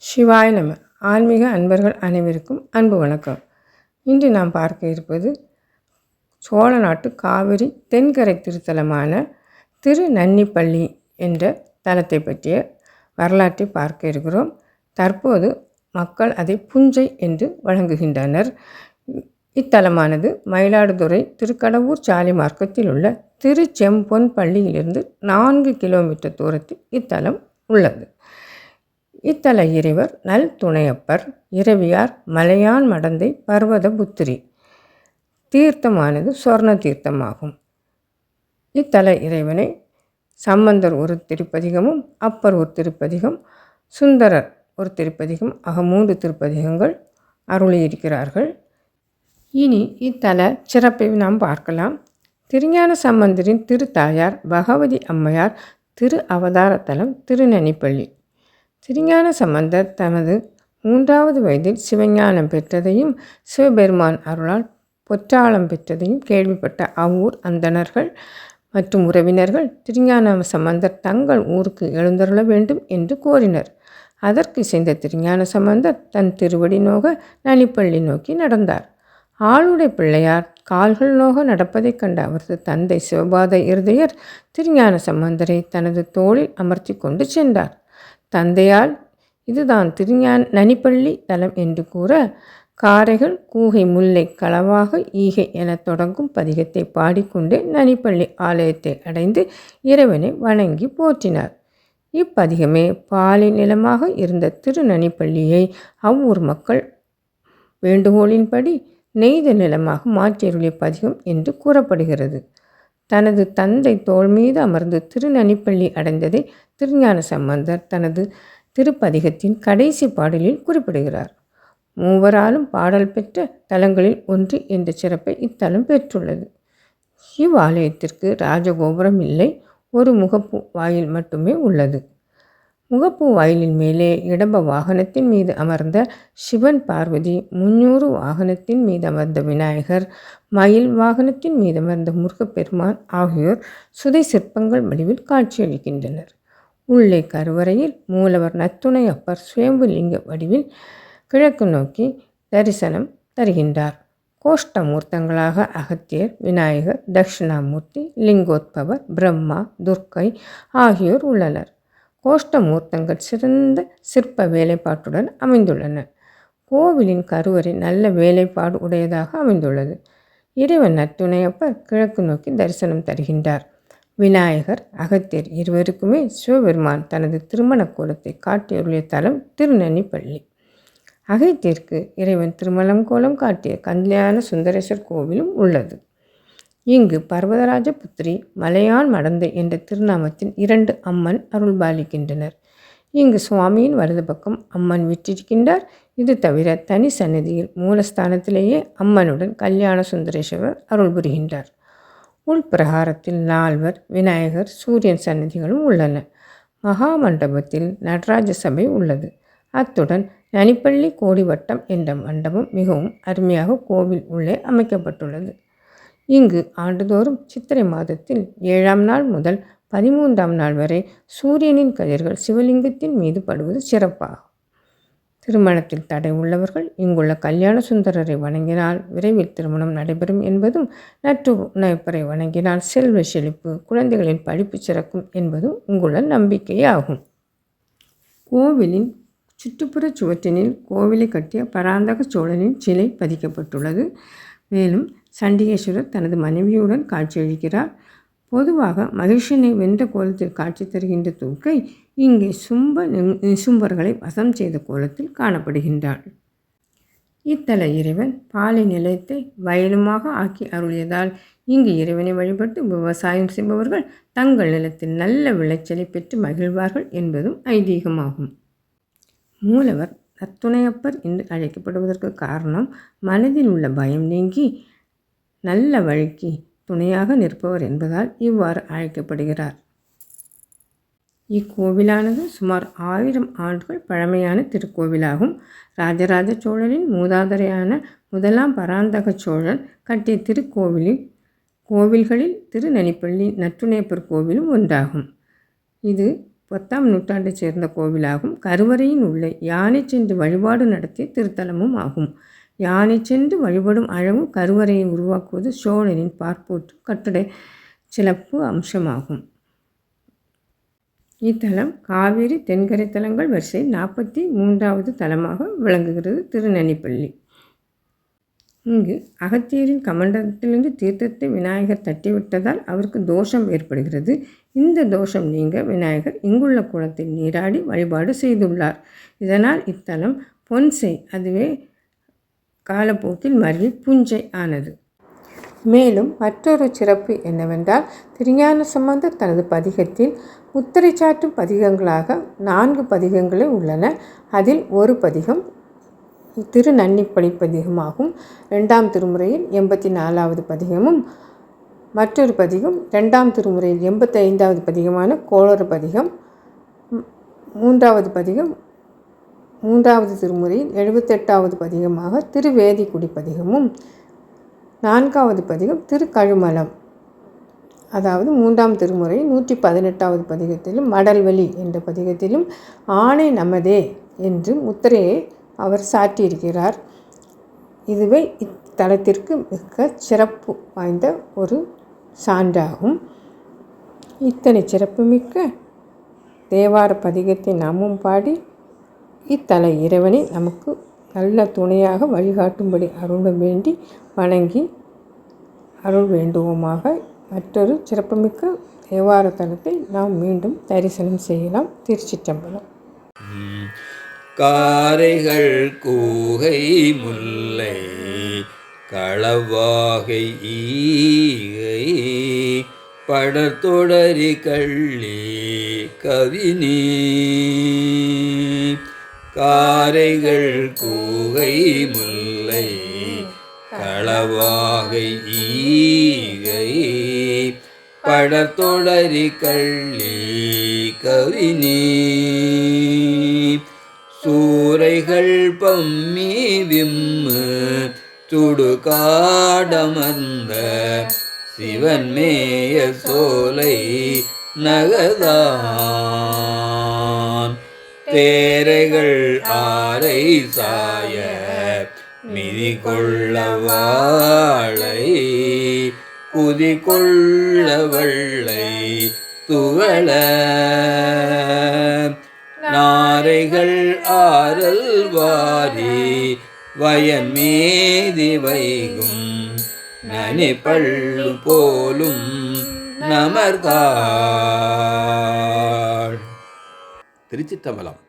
சிவாய நம. ஆன்மீக அன்பர்கள் அனைவருக்கும் அன்பு வணக்கம். இன்று நாம் பார்க்க இருப்பது சோழ நாட்டு காவிரி தென்கரை திருத்தலமான திருநன்னிப்பள்ளி என்ற தலத்தை பற்றிய வரலாற்றை பார்க்க இருக்கிறோம். தற்போது மக்கள் அதை புஞ்சை என்று வழங்குகின்றனர். இத்தலமானது மயிலாடுதுறை திருக்கடவூர் சாலை மார்க்கத்தில் உள்ள திருச்செம்பொன் பள்ளியிலிருந்து 4 கிலோமீட்டர் தூரத்தில் இத்தலம் உள்ளது. இத்தல இறைவர் நல் துணையப்பர், இரவியார் மலையான் மடந்தை பர்வத புத்திரி. தீர்த்தமானது சொர்ண தீர்த்தமாகும். இத்தல இறைவனை சம்பந்தர் ஒரு திருப்பதிகமும், அப்பர் ஒரு திருப்பதிகம், சுந்தரர் ஒரு திருப்பதிகம் ஆக 3 திருப்பதிகங்கள் அருளியிருக்கிறார்கள். இனி இத்தல சிறப்பை நாம் பார்க்கலாம். திருஞான சம்பந்தரின் திருத்தாயார் பகவதி அம்மையார் திரு அவதார தலம் திருநன்னிப்பள்ளி. திருஞான சம்பந்தர் தமது 3வது வயதில் சிவஞானம் பெற்றதையும் சிவபெருமான் அருளால் பொற்றாளம் பெற்றதையும் கேள்விப்பட்ட அவ்வூர் அந்தணர்கள் மற்றும் உறவினர்கள் திருஞான சம்பந்தர் தங்கள் ஊருக்கு எழுந்தருள வேண்டும் என்று கோரினர். அதற்கு இசைந்த திருஞான சம்பந்தர் தன் திருவடி நோக நனிப்பள்ளி நோக்கி நடந்தார். ஆளுடைய பிள்ளையார் கால்கள் நோக நடப்பதைக் கண்ட அவரது தந்தை சிவபாத இருதயர் திருஞான சம்பந்தரை தனது தோளில் அமர்த்தி கொண்டு சென்றார். தந்தையால் இதுதான் நனிப்பள்ளி தலம் என்று கூற, காரைகள் கூகை முல்லை களவாக ஈகை என தொடங்கும் பதிகத்தை பாடிக்கொண்டே நனிப்பள்ளி ஆலயத்தை அடைந்து இறைவனை வணங்கி போற்றினார். இப்பதிகமே பாலை நிலமாக இருந்த திருநனிப்பள்ளியை அவ்வூர் மக்கள் வேண்டுகோளின்படி நெய்த நிலமாக மாற்றியருளிய பதிகம் என்று கூறப்படுகிறது. தனது தந்தை தோள் மீது அமர்ந்து திருநனிப்பள்ளி அடைந்ததை திருஞான சம்பந்தர் தனது திருப்பதிகத்தின் கடைசி பாடலில் குறிப்பிடுகிறார். மூவராலும் பாடல் பெற்ற தலங்களில் ஒன்று என்ற சிறப்பை இத்தலம் பெற்றுள்ளது. இவ்வாலயத்திற்கு ராஜகோபுரம் இல்லை, ஒரு முகப்பு வாயில் மட்டுமே உள்ளது. முகப்பு வாயிலின் மேலே இடப வாகனத்தின் மீது அமர்ந்த சிவன் பார்வதி, 300 வாகனத்தின் மீது அமர்ந்த விநாயகர், மயில் வாகனத்தின் மீது அமர்ந்த முருகப்பெருமான் ஆகியோர் சுதை சிற்பங்கள் வடிவில் காட்சியளிக்கின்றனர். உள்ளே கருவறையில் மூலவர் நத்துணை அப்பர் சுயம்புலிங்க வடிவில் கிழக்கு நோக்கி தரிசனம் தருகின்றார். கோஷ்டமூர்த்தங்களாக அகத்தியர், விநாயகர், தட்சிணாமூர்த்தி, லிங்கோத்பவர், பிரம்மா, துர்க்கை ஆகியோர் உள்ளனர். கோஷ்டமூர்த்தங்கள் சிறந்த சிற்ப வேலைப்பாட்டுடன் அமைந்துள்ளன. கோவிலின் கருவறை நல்ல வேலைப்பாடு உடையதாக அமைந்துள்ளது. இறைவன் நத்துணையப்பர் கிழக்கு நோக்கி தரிசனம் தருகின்றார். விநாயகர், அகத்தியர் இருவருக்குமே சிவபெருமான் தனது திருமண கோலத்தை காட்டியுள்ள தலம் திருநன்னிப்பள்ளி. அகத்தியருக்கு இறைவன் திருமணம் கோலம் காட்டிய கல்யாண சுந்தரேஸ்வர் கோவிலும் உள்ளது. இங்கு பர்வதராஜ புத்திரி, மலையான் மடந்தை என்ற திருநாமத்தின் 2 அம்மன் அருள்பாலிக்கின்றனர். இங்கு சுவாமியின் வலது பக்கம் அம்மன் விற்றிருக்கின்றார். இது தவிர தனி சன்னதியில் மூலஸ்தானத்திலேயே அம்மனுடன் கல்யாண சுந்தரேஸ்வரர் அருள் புரிகின்றார். உள்பிரகாரத்தில் 4 விநாயகர், சூரியன் சன்னதிகளும் உள்ளன. மகா மண்டபத்தில் நடராஜ சபை உள்ளது. அத்துடன் நனிப்பள்ளி கோடிவட்டம் என்ற மண்டபம் மிகவும் அருமையாக கோவில் உள்ளே அமைக்கப்பட்டுள்ளது. இங்கு ஆண்டுதோறும் சித்திரை மாதத்தில் 7ஆம் நாள் முதல் 13ஆம் நாள் வரை சூரியனின் கதிர்கள் சிவலிங்கத்தின் மீது படுவது சிறப்பாகும். திருமணத்தில் தடை உள்ளவர்கள் இங்குள்ள கல்யாண சுந்தரரை வணங்கினால் விரைவில் திருமணம் நடைபெறும் என்பதும், நற்றுணையப்பரை வணங்கினால் செல்வ செழிப்பு, குழந்தைகளின் படிப்பு சிறக்கும் என்பதும் இங்குள்ள நம்பிக்கையாகும். கோவிலின் சுற்றுப்புற சுவற்றினில் கோவிலை கட்டிய பராந்தக சோழனின் சிலை பதிக்கப்பட்டுள்ளது. மேலும் சண்டிகேஸ்வரர் தனது மனைவியுடன் காட்சியளிக்கிறார். பொதுவாக மகிஷனை வென்ற கோலத்தில் காட்சி தருகின்ற துர்க்கை இங்கே நிசும்பர்களை வசம் செய்த கோலத்தில் காணப்படுகின்றாள். இத்தல இறைவன் பாலை நிலையத்தை வயலுமாக ஆக்கி அருளியதால் இங்கு இறைவனை வழிபட்டு விவசாயம் செய்பவர்கள் தங்கள் நிலத்தில் நல்ல விளைச்சலை பெற்று மகிழ்வார்கள் என்பதும் ஐதீகமாகும். மூலவர் நத்துணையப்பர் என்று அழைக்கப்படுவதற்கு காரணம், மனதில் உள்ள பயம் நீங்கி நல்ல வழிக்கு துணையாக நிற்பவர் என்பதால் இவ்வாறு அழைக்கப்படுகிறார். இக்கோவிலானது சுமார் 1000 ஆண்டுகள் பழமையான திருக்கோவிலாகும். ராஜராஜ சோழனின் மூதாதையரான 1ஆம் பராந்தக சோழன் கட்டிய கோவில்களில் திருநனிப்பள்ளி நற்றுணையப்பர் கோவிலும் ஒன்றாகும். இது 10ஆம் நூற்றாண்டைச் சேர்ந்த கோவிலாகும். கருவறையின் உள்ளே யானை சென்று வழிபாடு நடத்திய திருத்தலமும் ஆகும். யானை சென்று வழிபடும் அளவு கருவறையை உருவாக்குவது சோழனின் பார்ப்போற்றும் கட்டட சிறப்பு அம்சமாகும். இத்தலம் காவிரி தென்கரை தலங்கள் வரிசையில் 43வது தலமாக விளங்குகிறது. திருநன்னிப்பள்ளி. இங்கு அகத்தியரின் கமண்டலத்திலிருந்து தீர்த்தத்தை விநாயகர் தட்டிவிட்டதால் அவருக்கு தோஷம் ஏற்படுகிறது. இந்த தோஷம் நீங்க விநாயகர் இங்குள்ள குளத்தில் நீராடி வழிபாடு செய்துள்ளார். இதனால் இத்தலம் பொன்செய், அதுவே காலப்போக்கில் மருவி புஞ்சை ஆனது. மேலும் மற்றொரு சிறப்பு என்னவென்றால், திருஞான சம்பந்தர் தனது பதிகத்தில் முத்திரை சாற்றும் பதிகங்களாக 4 பதிகங்களே உள்ளன. அதில் ஒரு பதிகம் திருநன்னிப்பள்ளி பதிகமாகும். 2ஆம் திருமுறையில் 84வது பதிகமும், மற்றொரு பதிகம் 2ஆம் திருமுறையில் 85வது பதிகமான கோளறு பதிகம், 3வது பதிகம் 3வது திருமுறையில் 78வது பதிகமாக திருவேதிக்குடி பதிகமும், 4வது பதிகம் திருக்கழுமலம், அதாவது 3ஆம் திருமுறையில் 118வது பதிகத்திலும் மடல்வெளி என்ற பதிகத்திலும் ஆணை நமதே என்று முத்திரையை அவர் சாட்டியிருக்கிறார். இதுவே இத்தலத்திற்கு மிக சிறப்பு வாய்ந்த ஒரு சான்றாகும். இத்தனை சிறப்புமிக்க தேவார பதிகத்தை நாமும் பாடி இத்தல இறைவனை நமக்கு நல்ல துணையாக வழிகாட்டும்படி அருள் வேண்டி வணங்கி அருள் வேண்டுவோமாக. மற்றொரு சிறப்புமிக்க தேவார தலத்தை நாம் மீண்டும் தரிசனம் செய்யலாம். திருச்சிற்றம்பலம். காரைகள் கூகை முல்லை களவாகை ஈகை படத்தொடரி கள்ளி கவினி. காரைகள் கூகை முல்லை களவாகை ஈகை படத்தொடரி கள்ளி கவினி. சூரைகள் பம்மி விம்மு சுடுகாடமர்ந்த சிவன்மேய சோலை நகதான். தேரைகள் ஆரை சாய மிதி கொள்ள வாழை குதி கொள்ள வெள்ளை துவள. நாரைகள் ஆரல் வாரி வயன் மீதி வைகும் நனிப்பள்ளு போலும் நமர்காள். திருச்சிற்றம்பலம்.